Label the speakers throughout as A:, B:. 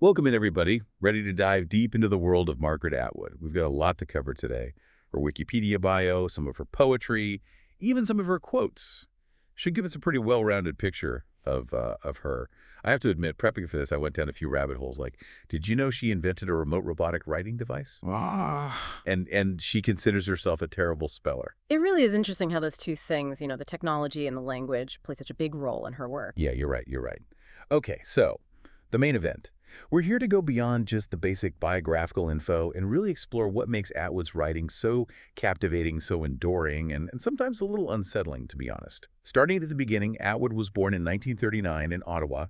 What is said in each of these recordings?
A: Welcome in, everybody. Ready to dive deep into the world of Margaret Atwood. We've got a lot to cover today. Her Wikipedia bio, some of her poetry, even some of her quotes. Should give us a pretty well-rounded picture of her. I have to admit, prepping for this, I went down a few rabbit holes. Like, did you know she invented a remote robotic writing device?
B: Ah,
A: And she considers herself a terrible speller.
C: It really is interesting how those two things, the technology and the language, play such a big role in her work.
A: Yeah, you're right. You're right. Okay, so the main event. We're here to go beyond just the basic biographical info and really explore what makes Atwood's writing so captivating, so enduring, and sometimes a little unsettling, to be honest. Starting at the beginning, Atwood was born in 1939 in Ottawa,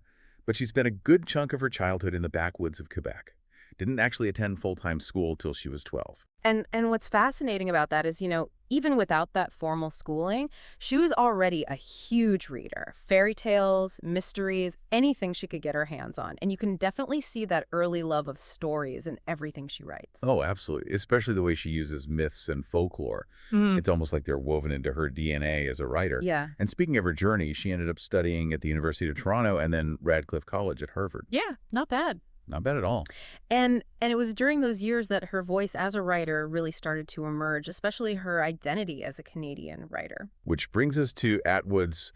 A: but she spent a good chunk of her childhood in the backwoods of Quebec. Didn't actually attend full-time school till she was 12.
C: And what's fascinating about that is, even without that formal schooling, she was already a huge reader. Fairy tales, mysteries, anything she could get her hands on. And you can definitely see that early love of stories in everything she writes.
A: Oh, absolutely, especially the way she uses myths and folklore.
C: Mm.
A: It's almost like they're woven into her DNA as a writer.
C: Yeah.
A: And speaking of her journey, she ended up studying at the University of Toronto and then Radcliffe College at Harvard.
C: Yeah, not bad.
A: Not bad at all.
C: And it was during those years that her voice as a writer really started to emerge, especially her identity as a Canadian writer.
A: Which brings us to Atwood's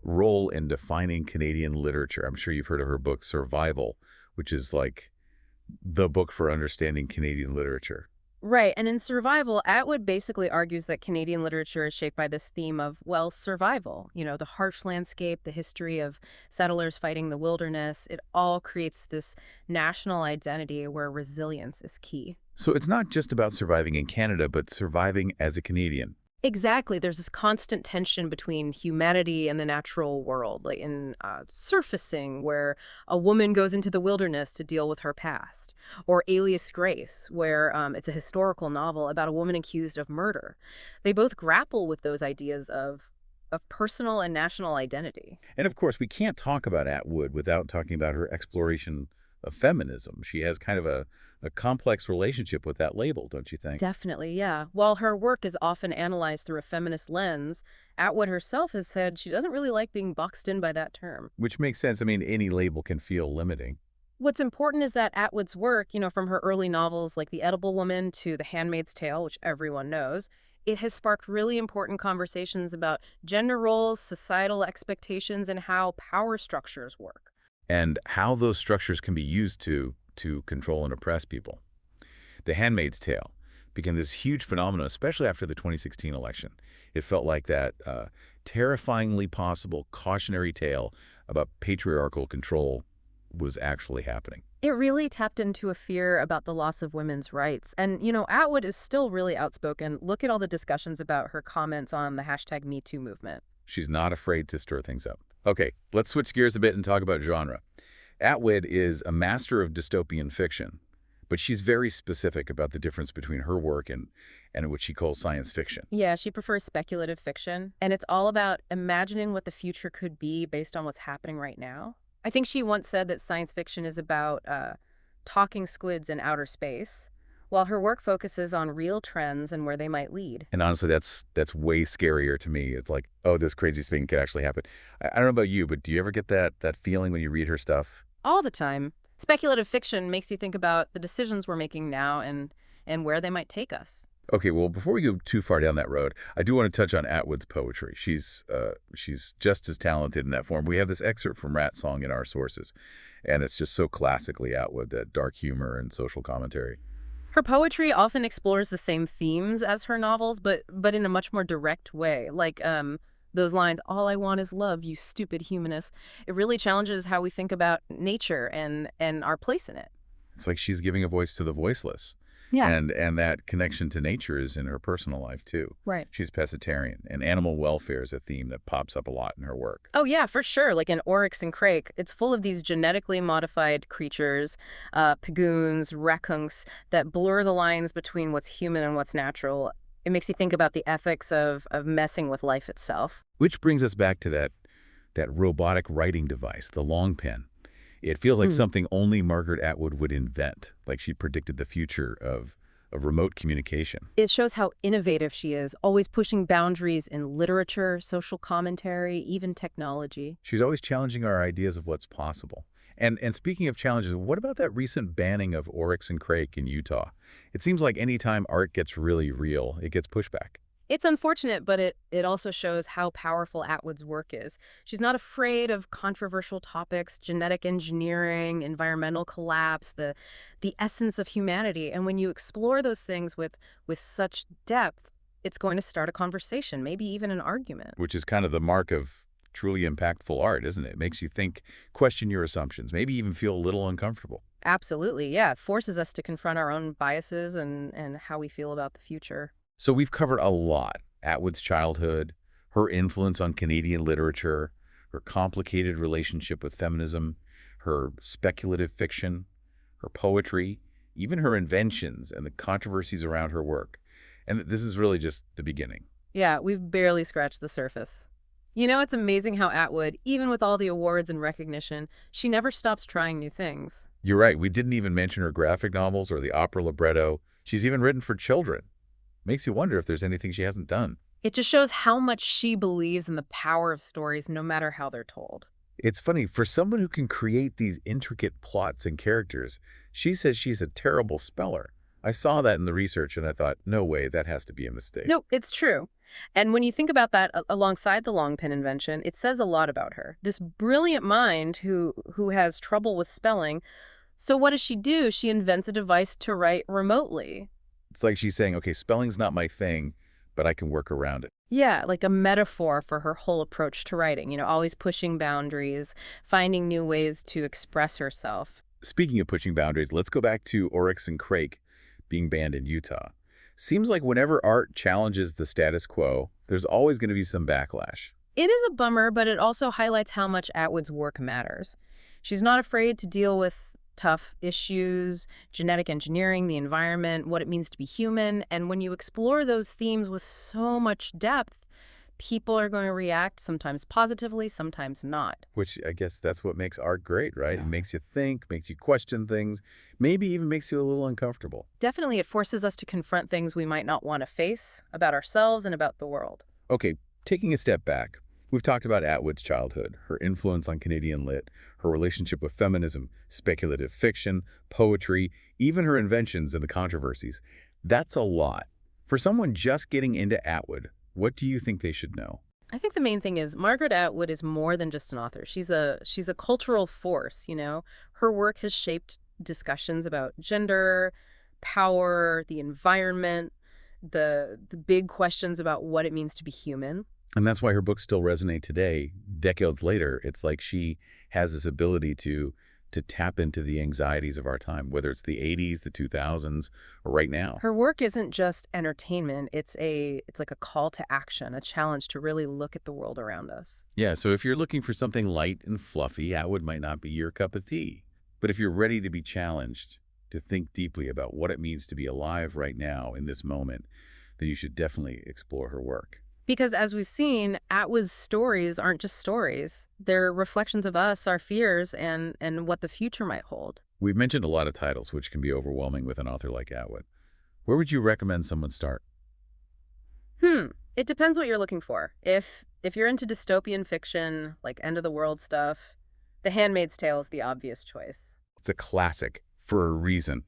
A: role in defining Canadian literature. I'm sure you've heard of her book, Survival, which is like the book for understanding Canadian literature.
C: Right, and in Survival, Atwood basically argues that Canadian literature is shaped by this theme of, well, survival. The harsh landscape, the history of settlers fighting the wilderness, it all creates this national identity where resilience is key.
A: So it's not just about surviving in Canada, but surviving as a Canadian.
C: Exactly. There's this constant tension between humanity and the natural world, like in Surfacing, where a woman goes into the wilderness to deal with her past, or Alias Grace, where it's a historical novel about a woman accused of murder. They both grapple with those ideas of personal and national identity.
A: And of course, we can't talk about Atwood without talking about her exploration of feminism. She has kind of a complex relationship with that label, don't you think?
C: Definitely, yeah. While her work is often analyzed through a feminist lens, Atwood herself has said she doesn't really like being boxed in by that term.
A: Which makes sense. I mean, any label can feel limiting.
C: What's important is that Atwood's work, from her early novels like The Edible Woman to The Handmaid's Tale, which everyone knows, it has sparked really important conversations about gender roles, societal expectations, and how power structures work.
A: And how those structures can be used to control and oppress people. The Handmaid's Tale became this huge phenomenon, especially after the 2016 election. It felt like that terrifyingly possible cautionary tale about patriarchal control was actually happening.
C: It really tapped into a fear about the loss of women's rights. And, Atwood is still really outspoken. Look at all the discussions about her comments on the hashtag #MeToo movement.
A: She's not afraid to stir things up. Okay, let's switch gears a bit and talk about genre. Atwood is a master of dystopian fiction, but she's very specific about the difference between her work and what she calls science fiction.
C: Yeah, she prefers speculative fiction, and it's all about imagining what the future could be based on what's happening right now. I think she once said that science fiction is about talking squids in outer space, while her work focuses on real trends and where they might lead.
A: And honestly, that's way scarier to me. It's like, oh, this crazy thing could actually happen. I don't know about you, but do you ever get that feeling when you read her stuff?
C: All the time. Speculative fiction makes you think about the decisions we're making now and where they might take us.
A: Okay, well, before we go too far down that road, I do want to touch on Atwood's poetry. She's just as talented in that form. We have this excerpt from Rat Song in our sources, and it's just so classically Atwood, that dark humor and social commentary.
C: Her poetry often explores the same themes as her novels, but in a much more direct way. Like those lines, "All I want is love, you stupid humanist." It really challenges how we think about nature and our place in it.
A: It's like she's giving a voice to the voiceless.
C: Yeah.
A: And that connection to nature is in her personal life, too.
C: Right.
A: She's pescatarian, and animal welfare is a theme that pops up a lot in her work.
C: Oh, yeah, for sure. Like in Oryx and Crake, it's full of these genetically modified creatures, pagoons, rakunks, that blur the lines between what's human and what's natural. It makes you think about the ethics of messing with life itself.
A: Which brings us back to that robotic writing device, the long pen. It feels like something only Margaret Atwood would invent, like she predicted the future of remote communication.
C: It shows how innovative she is, always pushing boundaries in literature, social commentary, even technology.
A: She's always challenging our ideas of what's possible. And speaking of challenges, what about that recent banning of oryx and crake in Utah? It seems like any time art gets really real, it gets pushback.
C: It's unfortunate, but it also shows how powerful Atwood's work is. She's not afraid of controversial topics, genetic engineering, environmental collapse, the essence of humanity. And when you explore those things with such depth, it's going to start a conversation, maybe even an argument.
A: Which is kind of the mark of truly impactful art, isn't it? It makes you think, question your assumptions, maybe even feel a little uncomfortable.
C: Absolutely, yeah. It forces us to confront our own biases and how we feel about the future.
A: So we've covered a lot. Atwood's childhood, her influence on Canadian literature, her complicated relationship with feminism, her speculative fiction, her poetry, even her inventions and the controversies around her work. And this is really just the beginning.
C: Yeah, we've barely scratched the surface. It's amazing how Atwood, even with all the awards and recognition, she never stops trying new things.
A: You're right, we didn't even mention her graphic novels or the opera libretto. She's even written for children. Makes you wonder if there's anything she hasn't done.
C: It just shows how much she believes in the power of stories, no matter how they're told.
A: It's funny, for someone who can create these intricate plots and characters, she says she's a terrible speller. I saw that in the research and I thought, no way, that has to be a mistake.
C: No, it's true. And when you think about that alongside the long pen invention, it says a lot about her. This brilliant mind who has trouble with spelling. So what does she do? She invents a device to write remotely.
A: It's like she's saying, okay, spelling's not my thing, but I can work around it.
C: Yeah, like a metaphor for her whole approach to writing, always pushing boundaries, finding new ways to express herself.
A: Speaking of pushing boundaries, let's go back to oryx and crake being banned in Utah. Seems like whenever art challenges the status quo, there's always going to be some backlash.
C: It is a bummer, but it also highlights how much Atwood's work matters. She's not afraid to deal with tough issues, genetic engineering, the environment, what it means to be human. And when you explore those themes with so much depth, people are going to react sometimes positively, sometimes not.
A: Which I guess that's what makes art great, right?
C: Yeah.
A: It makes you think, makes you question things, maybe even makes you a little uncomfortable.
C: Definitely, it forces us to confront things we might not want to face about ourselves and about the world.
A: Okay, taking a step back, we've talked about Atwood's childhood, her influence on Canadian lit, her relationship with feminism, speculative fiction, poetry, even her inventions and the controversies. That's a lot. For someone just getting into Atwood, what do you think they should know?
C: I think the main thing is Margaret Atwood is more than just an author. She's a cultural force. Her work has shaped discussions about gender, power, the environment, the big questions about what it means to be human.
A: And that's why her books still resonate today, decades later. It's like she has this ability to tap into the anxieties of our time, whether it's the 80s, the 2000s, or right now.
C: Her work isn't just entertainment, it's like a call to action, a challenge to really look at the world around us.
A: Yeah, so if you're looking for something light and fluffy, Atwood might not be your cup of tea. But if you're ready to be challenged, to think deeply about what it means to be alive right now in this moment, then you should definitely explore her work.
C: Because as we've seen, Atwood's stories aren't just stories. They're reflections of us, our fears, and what the future might hold.
A: We've mentioned a lot of titles, which can be overwhelming with an author like Atwood. Where would you recommend someone start?
C: It depends what you're looking for. If you're into dystopian fiction, like end of the world stuff, The Handmaid's Tale is the obvious choice.
A: It's a classic for a reason.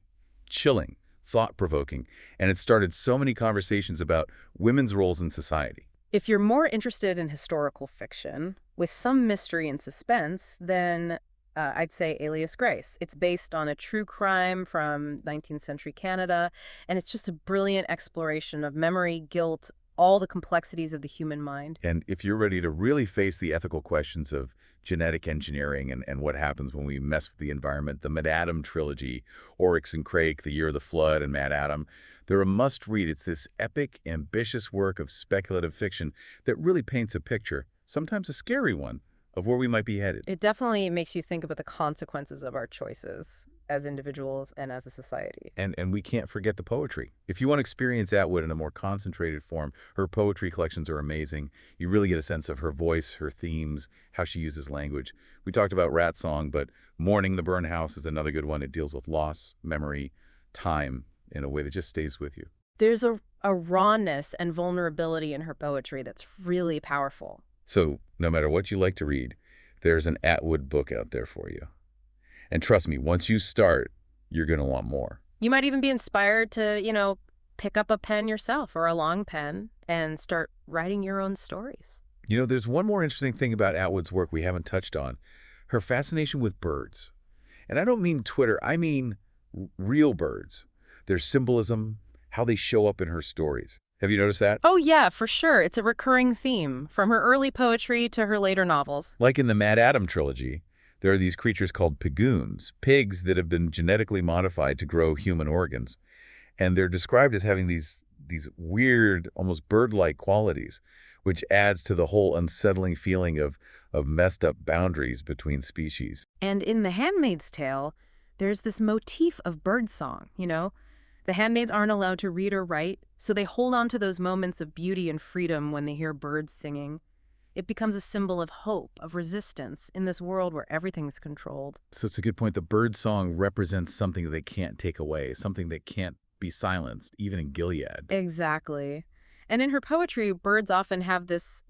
A: Chilling, thought-provoking, and it started so many conversations about women's roles in society.
C: If you're more interested in historical fiction with some mystery and suspense, then I'd say Alias Grace. It's based on a true crime from 19th century Canada, and it's just a brilliant exploration of memory, guilt, all the complexities of the human mind.
A: And if you're ready to really face the ethical questions of genetic engineering and what happens when we mess with the environment, the Mad Adam trilogy, Oryx and Crake, The Year of the Flood, and Mad Adam, they're a must-read. It's this epic, ambitious work of speculative fiction that really paints a picture, sometimes a scary one, of where we might be headed.
C: It definitely makes you think about the consequences of our choices as individuals and as a society.
A: And we can't forget the poetry. If you want to experience Atwood in a more concentrated form, her poetry collections are amazing. You really get a sense of her voice, her themes, how she uses language. We talked about Rat Song, but Mourning the Burned House is another good one. It deals with loss, memory, time in a way that just stays with you.
C: There's a rawness and vulnerability in her poetry that's really powerful.
A: So no matter what you like to read, there's an Atwood book out there for you. And trust me, once you start, you're going to want more.
C: You might even be inspired to, pick up a pen yourself or a long pen and start writing your own stories.
A: There's one more interesting thing about Atwood's work we haven't touched on, her fascination with birds. And I don't mean Twitter, I mean real birds. Their symbolism, how they show up in her stories. Have you noticed that?
C: Oh, yeah, for sure. It's a recurring theme, from her early poetry to her later novels.
A: Like in the Mad Adam trilogy, there are these creatures called pigoons, pigs that have been genetically modified to grow human organs. And they're described as having these weird, almost bird-like qualities, which adds to the whole unsettling feeling of messed up boundaries between species.
C: And in The Handmaid's Tale, there's this motif of birdsong. The handmaids aren't allowed to read or write, so they hold on to those moments of beauty and freedom when they hear birds singing. It becomes a symbol of hope, of resistance, in this world where everything's controlled.
A: So it's a good point. The bird song represents something that they can't take away, something that can't be silenced, even in Gilead.
C: Exactly. And in her poetry, birds often have this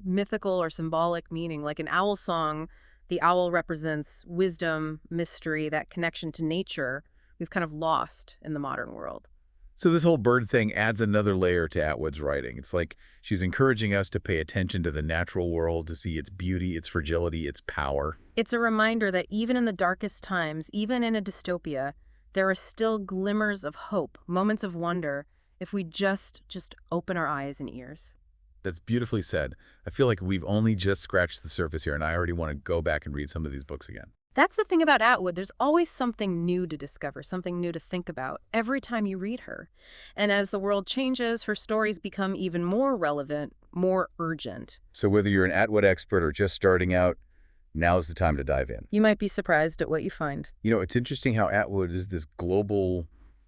C: mythical or symbolic meaning. Like an owl song, the owl represents wisdom, mystery, that connection to nature we've kind of lost in the modern world.
A: So this whole bird thing adds another layer to Atwood's writing. It's like she's encouraging us to pay attention to the natural world, to see its beauty, its fragility, its power.
C: It's a reminder that even in the darkest times, even in a dystopia, there are still glimmers of hope, moments of wonder, if we just open our eyes and ears.
A: That's beautifully said. I feel like we've only just scratched the surface here, and I already want to go back and read some of these books again.
C: That's the thing about Atwood. There's always something new to discover, something new to think about every time you read her. And as the world changes, her stories become even more relevant, more urgent.
A: So whether you're an Atwood expert or just starting out, now's the time to dive in.
C: You might be surprised at what you find.
A: It's interesting how Atwood is this global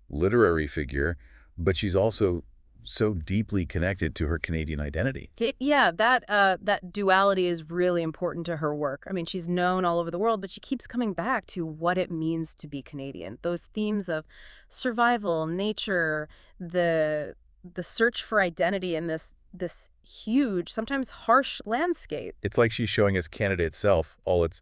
A: literary figure, but she's also so deeply connected to her Canadian identity.
C: Yeah, that duality is really important to her work. I mean, she's known all over the world, but she keeps coming back to what it means to be Canadian. Those themes of survival, nature, the search for identity in this huge, sometimes harsh landscape.
A: It's like she's showing us Canada itself, all its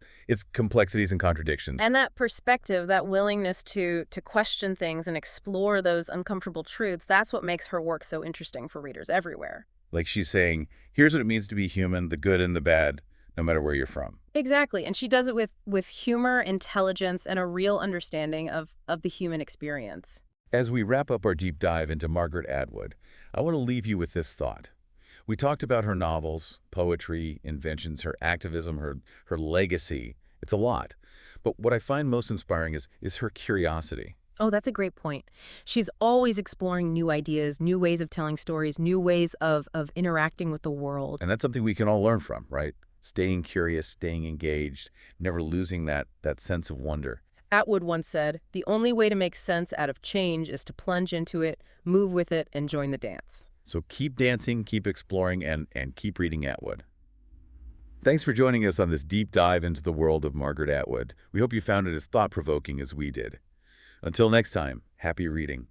A: complexities and contradictions.
C: And that perspective, that willingness to question things and explore those uncomfortable truths, that's what makes her work so interesting for readers everywhere.
A: Like she's saying, here's what it means to be human, the good and the bad, no matter where you're from.
C: Exactly. And she does it with humor, intelligence, and a real understanding of the human experience.
A: As we wrap up our deep dive into Margaret Atwood, I want to leave you with this thought. We talked about her novels, poetry, inventions, her activism, her legacy. It's a lot. But what I find most inspiring is her curiosity.
C: Oh, that's a great point. She's always exploring new ideas, new ways of telling stories, new ways of interacting with the world.
A: And that's something we can all learn from, right? Staying curious, staying engaged, never losing that sense of wonder.
C: Atwood once said, "The only way to make sense out of change is to plunge into it, move with it, and join the dance."
A: So keep dancing, keep exploring, and keep reading Atwood. Thanks for joining us on this deep dive into the world of Margaret Atwood. We hope you found it as thought-provoking as we did. Until next time, happy reading.